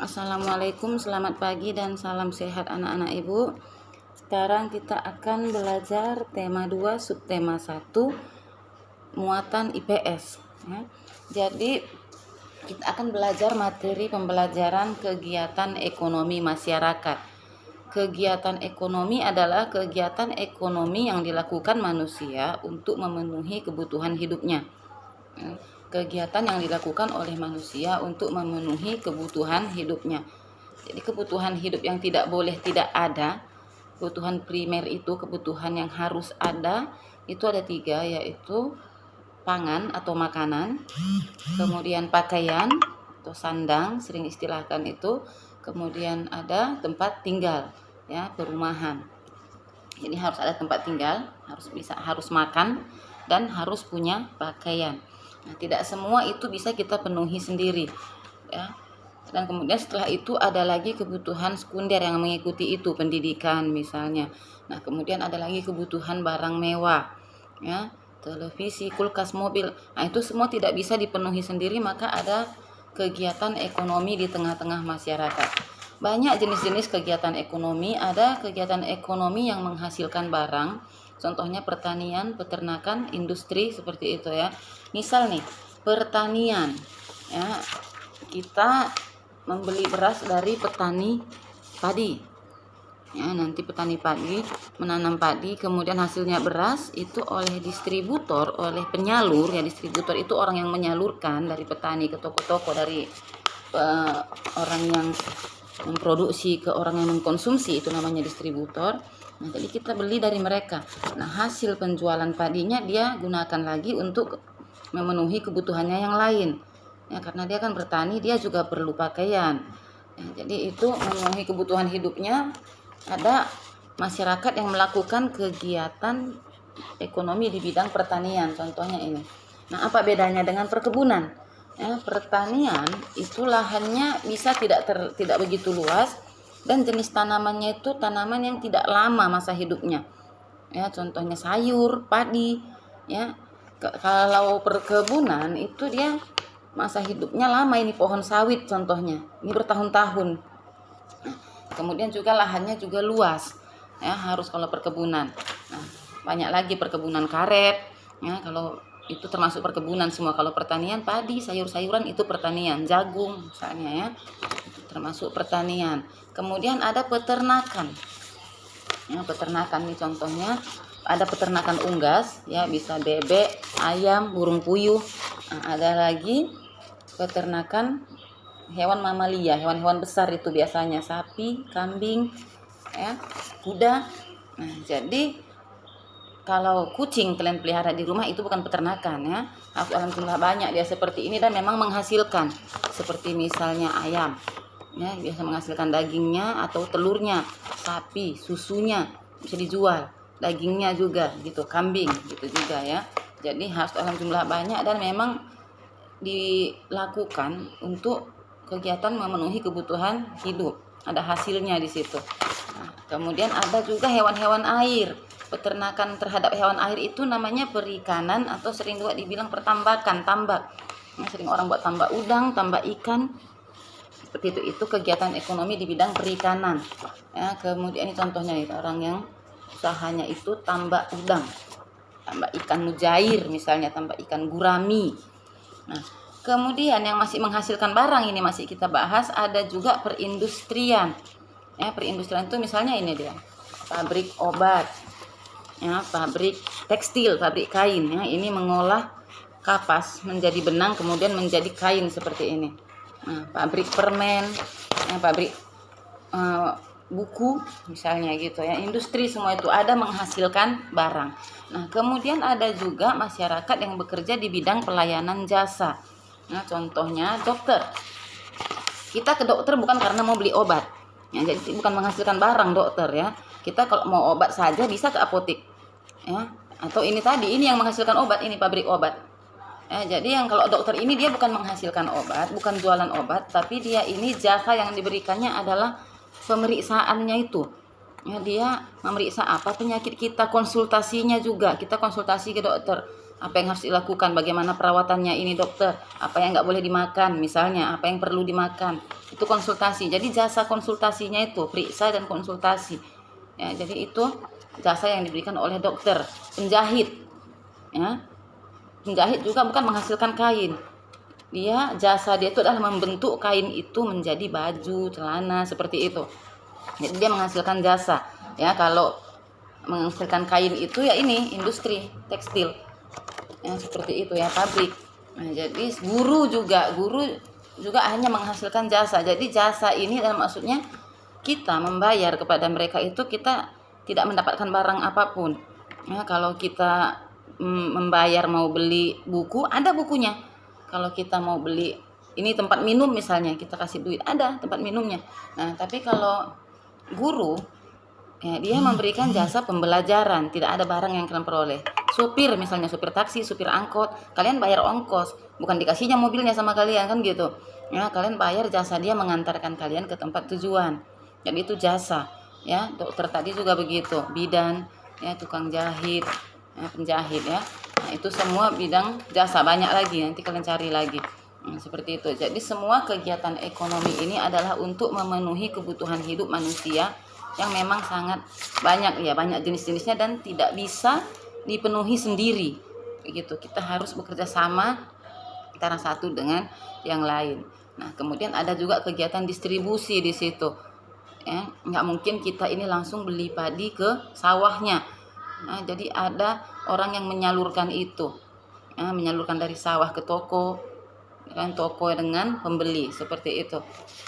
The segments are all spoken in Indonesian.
Assalamualaikum, selamat pagi dan salam sehat anak-anak ibu. Sekarang kita akan belajar tema 2 subtema 1 muatan IPS ya. Jadi kita akan belajar materi pembelajaran kegiatan ekonomi masyarakat. Kegiatan ekonomi adalah kegiatan ekonomi yang dilakukan manusia untuk memenuhi kebutuhan hidupnya. Kegiatan yang dilakukan oleh manusia untuk memenuhi kebutuhan hidupnya. Jadi kebutuhan hidup yang tidak boleh tidak ada, kebutuhan primer itu kebutuhan yang harus ada, itu ada 3, yaitu pangan atau makanan, kemudian pakaian atau sandang sering istilahkan itu, kemudian ada tempat tinggal ya, perumahan. Jadi harus ada tempat tinggal, harus makan, dan harus punya pakaian. Nah, tidak semua itu bisa kita penuhi sendiri ya. Dan kemudian setelah itu ada lagi kebutuhan sekunder yang mengikuti itu, pendidikan misalnya. Nah, kemudian ada lagi kebutuhan barang mewah ya, televisi, kulkas, mobil. Nah, itu semua tidak bisa dipenuhi sendiri, maka ada kegiatan ekonomi di tengah-tengah masyarakat. Banyak jenis-jenis kegiatan ekonomi. Ada kegiatan ekonomi yang menghasilkan barang, contohnya pertanian, peternakan, industri seperti itu ya. Misal nih, pertanian ya, kita membeli beras dari petani padi ya. Nanti petani padi menanam padi, kemudian hasilnya beras itu oleh distributor, oleh penyalur ya. Distributor itu orang yang menyalurkan dari petani ke toko-toko, dari orang yang memproduksi ke orang yang mengkonsumsi, itu namanya distributor. Nah, jadi kita beli dari mereka. Nah, hasil penjualan padinya dia gunakan lagi untuk memenuhi kebutuhannya yang lain ya, karena dia kan bertani, dia juga perlu pakaian ya, jadi itu memenuhi kebutuhan hidupnya. Ada masyarakat yang melakukan kegiatan ekonomi di bidang pertanian, contohnya ini. Nah, apa bedanya dengan perkebunan ya? Pertanian itu lahannya bisa tidak begitu luas, dan jenis tanamannya itu tanaman yang tidak lama masa hidupnya ya, contohnya sayur, padi ya. Kalau perkebunan itu dia masa hidupnya lama, ini pohon sawit contohnya, ini bertahun-tahun. Nah, kemudian juga lahannya juga luas ya, harus kalau perkebunan. Nah, banyak lagi perkebunan karet ya, kalau itu termasuk perkebunan semua. Kalau pertanian padi, sayur-sayuran itu pertanian, jagung misalnya ya, itu termasuk pertanian. Kemudian ada peternakan ya, peternakan nih contohnya ada peternakan unggas ya, bisa bebek, ayam, burung puyuh. Nah, ada lagi peternakan hewan mamalia, hewan-hewan besar itu biasanya sapi, kambing ya, kuda. Nah, jadi kalau kucing kalian pelihara di rumah itu bukan peternakan ya, dalam jumlah banyak dia seperti ini dan memang menghasilkan, seperti misalnya ayam ya, biasa menghasilkan dagingnya atau telurnya, sapi susunya bisa dijual, dagingnya juga gitu, kambing gitu juga ya. Jadi harus dalam jumlah banyak dan memang dilakukan untuk kegiatan memenuhi kebutuhan hidup, ada hasilnya di situ. Nah, kemudian ada juga hewan-hewan air. Peternakan terhadap hewan air itu namanya perikanan, atau sering juga dibilang pertambakan, tambak. Nah, sering orang buat tambak udang, tambak ikan seperti itu. Itu kegiatan ekonomi di bidang perikanan ya. Kemudian ini contohnya nih, orang yang usahanya itu tambak udang, tambak ikan mujair misalnya, tambak ikan gurami. Nah, kemudian yang masih menghasilkan barang, ini masih kita bahas, ada juga perindustrian ya. Perindustrian itu misalnya ini dia, pabrik obat ya, pabrik tekstil, pabrik kain ya, ini mengolah kapas menjadi benang kemudian menjadi kain seperti ini. Nah, pabrik permen ya, pabrik buku misalnya gitu ya. Industri semua itu ada menghasilkan barang. Nah, kemudian ada juga masyarakat yang bekerja di bidang pelayanan jasa. Nah, contohnya dokter. Kita ke dokter bukan karena mau beli obat ya, jadi bukan menghasilkan barang dokter ya. Kita kalau mau obat saja bisa ke apotek ya, atau ini tadi, ini yang menghasilkan obat, ini pabrik obat ya. Jadi yang kalau dokter ini dia bukan menghasilkan obat, bukan jualan obat, tapi dia ini jasa yang diberikannya adalah pemeriksaannya itu ya. Dia memeriksa apa penyakit kita, konsultasinya juga kita konsultasi ke dokter, apa yang harus dilakukan, bagaimana perawatannya ini dokter, apa yang nggak boleh dimakan misalnya, apa yang perlu dimakan, itu konsultasi. Jadi jasa konsultasinya itu periksa dan konsultasi ya. Jadi itu jasa yang diberikan oleh dokter. Penjahit ya, penjahit juga bukan menghasilkan kain, jasa dia itu adalah membentuk kain itu menjadi baju, celana, seperti itu. Jadi dia menghasilkan jasa ya. Kalau menghasilkan kain itu ya ini industri tekstil yang seperti itu ya, pabrik. Nah, jadi guru juga hanya menghasilkan jasa. Jadi jasa ini dalam maksudnya kita membayar kepada mereka itu, kita tidak mendapatkan barang apapun ya. Kalau kita membayar mau beli buku, ada bukunya. Kalau kita mau beli ini tempat minum misalnya, kita kasih duit, ada tempat minumnya. Nah, tapi kalau guru ya, dia memberikan jasa pembelajaran, tidak ada barang yang kalian peroleh. Supir misalnya, supir taksi, supir angkot, kalian bayar ongkos, bukan dikasihnya mobilnya sama kalian kan gitu ya. Kalian bayar jasa dia mengantarkan kalian ke tempat tujuan, jadi itu jasa ya. Dokter tadi juga begitu, bidan ya, tukang jahit ya, penjahit ya. Nah, itu semua bidang jasa, banyak lagi, nanti kalian cari lagi. Seperti itu. Jadi semua kegiatan ekonomi ini adalah untuk memenuhi kebutuhan hidup manusia yang memang sangat banyak ya, banyak jenis-jenisnya dan tidak bisa dipenuhi sendiri. Begitu. Kita harus bekerja sama antara satu dengan yang lain. Nah, kemudian ada juga kegiatan distribusi di situ. Ya, nggak mungkin kita ini langsung beli padi ke sawahnya. Nah, jadi ada orang yang menyalurkan itu. Ya, menyalurkan dari sawah ke toko, dan toko dengan pembeli, seperti itu.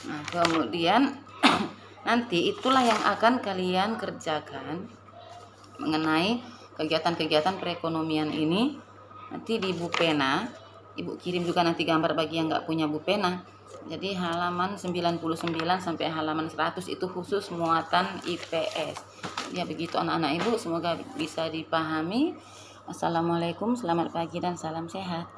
Nah, kemudian nanti itulah yang akan kalian kerjakan mengenai kegiatan-kegiatan perekonomian ini. Nanti di buku pena, Ibu kirim juga nanti gambar bagi yang nggak punya buku pena. Jadi halaman 99 sampai halaman 100 itu khusus muatan IPS. Ya begitu anak-anak Ibu, semoga bisa dipahami. Assalamualaikum, selamat pagi dan salam sehat.